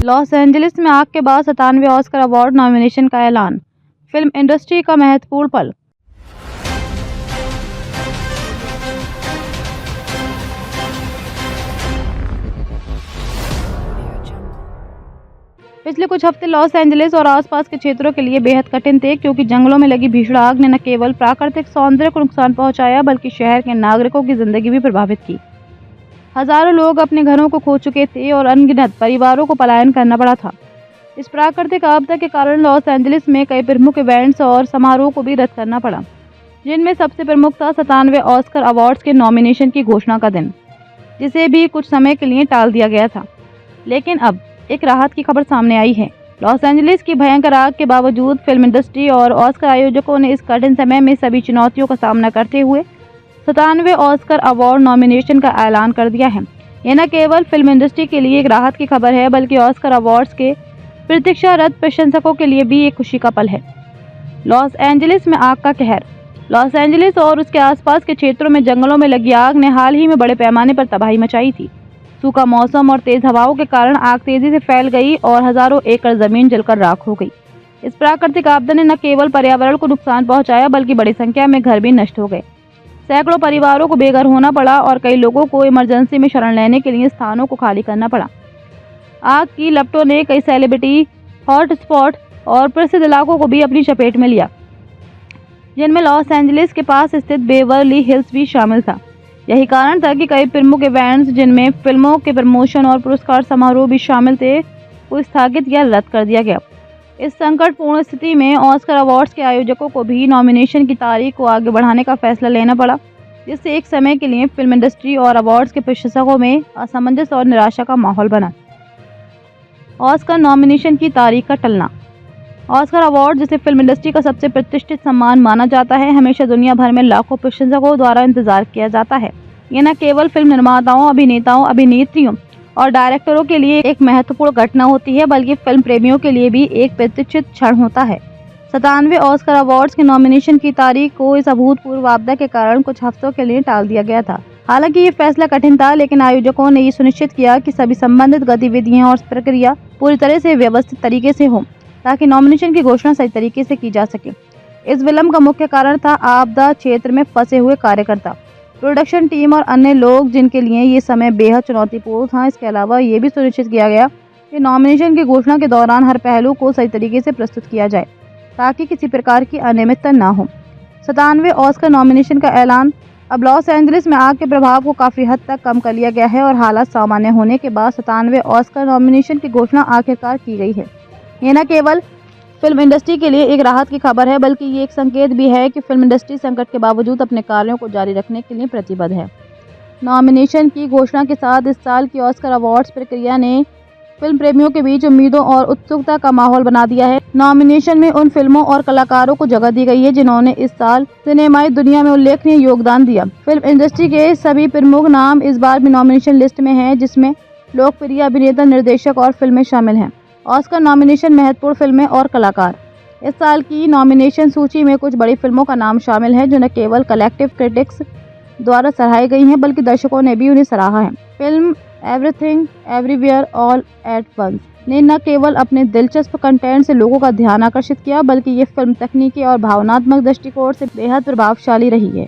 Los Angeles में आग के बाद 97वें ऑस्कर अवार्ड नॉमिनेशन का ऐलान। फिल्म इंडस्ट्री का महत्वपूर्ण पल। पिछले कुछ हफ्ते लॉस एंजलिस और आसपास के क्षेत्रों के लिए बेहद कठिन थे, क्योंकि जंगलों में लगी भीषण आग ने न केवल प्राकृतिक सौंदर्य को नुकसान पहुंचाया, बल्कि शहर के नागरिकों की जिंदगी भी प्रभावित की। हजारों लोग अपने घरों को खो चुके थे और अनगिनत परिवारों को पलायन करना पड़ा था। इस प्राकृतिक आपदा के कारण लॉस एंजलिस में कई प्रमुख इवेंट्स और समारोह को भी रद्द करना पड़ा, जिनमें सबसे प्रमुख था 97वें ऑस्कर अवार्ड्स के नॉमिनेशन की घोषणा का दिन, जिसे भी कुछ समय के लिए टाल दिया गया था। लेकिन अब एक राहत की खबर सामने आई है। लॉस एंजलिस की भयंकर आग के बावजूद फिल्म इंडस्ट्री और ऑस्कर आयोजकों ने इस कठिन समय में सभी चुनौतियों का सामना करते हुए 97वें ऑस्कर अवार्ड नॉमिनेशन का ऐलान कर दिया है। यह न केवल फिल्म इंडस्ट्री के लिए एक राहत की खबर है, बल्कि ऑस्कर अवार्ड्स के प्रतीक्षारत प्रशंसकों के लिए भी एक खुशी का पल है। लॉस एंजलिस में आग का कहर। लॉस एंजलिस और उसके आसपास के क्षेत्रों में जंगलों में लगी आग ने हाल ही में बड़े पैमाने पर तबाही मचाई थी। सूखा मौसम और तेज हवाओं के कारण आग तेजी से फैल गई और हजारों एकड़ जमीन जलकर राख हो गई। इस प्राकृतिक आपदा ने न केवल पर्यावरण को नुकसान पहुंचाया, बल्कि बड़ी संख्या में घर भी नष्ट हो गए। सैकड़ों परिवारों को बेघर होना पड़ा और कई लोगों को इमरजेंसी में शरण लेने के लिए स्थानों को खाली करना पड़ा। आग की लपटों ने कई सेलिब्रिटी, हॉटस्पॉट और प्रसिद्ध इलाकों को भी अपनी चपेट में लिया, जिनमें लॉस एंजलिस के पास स्थित बेवर्ली हिल्स भी शामिल था। यही कारण था कि कई प्रमुख इवेंट्स, जिनमें फिल्मों के प्रमोशन और पुरस्कार समारोह भी शामिल थे, को स्थगित या रद्द कर दिया गया। इस संकटपूर्ण स्थिति में ऑस्कर अवार्ड्स के आयोजकों को भी नॉमिनेशन की तारीख को आगे बढ़ाने का फैसला लेना पड़ा, जिससे एक समय के लिए फिल्म इंडस्ट्री और अवार्ड्स के प्रशंसकों में असमंजस और निराशा का माहौल बना। ऑस्कर नॉमिनेशन की तारीख का टलना। ऑस्कर अवार्ड, जिसे फिल्म इंडस्ट्री का सबसे प्रतिष्ठित सम्मान माना जाता है, हमेशा दुनिया भर में लाखों प्रशंसकों द्वारा इंतजार किया जाता है। ये न केवल फिल्म निर्माताओं, अभिनेताओं, अभिनेत्रियों और डायरेक्टरों के लिए एक महत्वपूर्ण घटना होती है, बल्कि फिल्म प्रेमियों के लिए भी एक प्रतीक्षित क्षण होता है। 97वें ऑस्कर अवार्ड्स के नॉमिनेशन की तारीख को इस अभूतपूर्व आपदा के कारण कुछ हफ्तों के लिए टाल दिया गया था। हालांकि ये फैसला कठिन था, लेकिन आयोजकों ने ये सुनिश्चित किया कि सभी संबंधित गतिविधियां और प्रक्रिया पूरी तरह से व्यवस्थित तरीके से हो, ताकि नॉमिनेशन की घोषणा सही तरीके से की जा सके। इस विलंब का मुख्य कारण था आपदा क्षेत्र में फंसे हुए कार्यकर्ता, प्रोडक्शन टीम और अन्य लोग, जिनके लिए ये समय बेहद चुनौतीपूर्ण था। इसके अलावा ये भी सुनिश्चित किया गया कि नॉमिनेशन की घोषणा के दौरान हर पहलू को सही तरीके से प्रस्तुत किया जाए, ताकि किसी प्रकार की अनियमितता न हो। 97वें ऑस्कर नॉमिनेशन का ऐलान। अब लॉस एंजलिस में आग के प्रभाव को काफ़ी हद तक कम कर लिया गया है और हालात सामान्य होने के बाद 97वें ऑस्कर नॉमिनेशन की घोषणा आखिरकार की गई है। ये न केवल फिल्म इंडस्ट्री के लिए एक राहत की खबर है, बल्कि ये एक संकेत भी है कि फिल्म इंडस्ट्री संकट के बावजूद अपने कार्यों को जारी रखने के लिए प्रतिबद्ध है। नॉमिनेशन की घोषणा के साथ इस साल की ऑस्कर अवार्ड्स प्रक्रिया ने फिल्म प्रेमियों के बीच उम्मीदों और उत्सुकता का माहौल बना दिया है। नॉमिनेशन में उन फिल्मों और कलाकारों को जगह दी गई है जिन्होंने इस साल सिनेमाई दुनिया में उल्लेखनीय योगदान दिया। फिल्म इंडस्ट्री के सभी प्रमुख नाम इस बार भी नॉमिनेशन लिस्ट में हैं, जिसमें लोकप्रिय अभिनेता, निर्देशक और फिल्में शामिल हैं। ऑस्कर नॉमिनेशन, महत्वपूर्ण फिल्में और कलाकार। इस साल की नॉमिनेशन सूची में कुछ बड़ी फिल्मों का नाम शामिल है, जो न केवल कलेक्टिव क्रिटिक्स द्वारा सराही गई हैं, बल्कि दर्शकों ने भी उन्हें सराहा है। Film everything everywhere all at once ने न केवल अपने दिलचस्प कंटेंट से लोगों का ध्यान आकर्षित किया, बल्कि ये फिल्म तकनीकी और भावनात्मक दृष्टिकोण से बेहद प्रभावशाली रही है।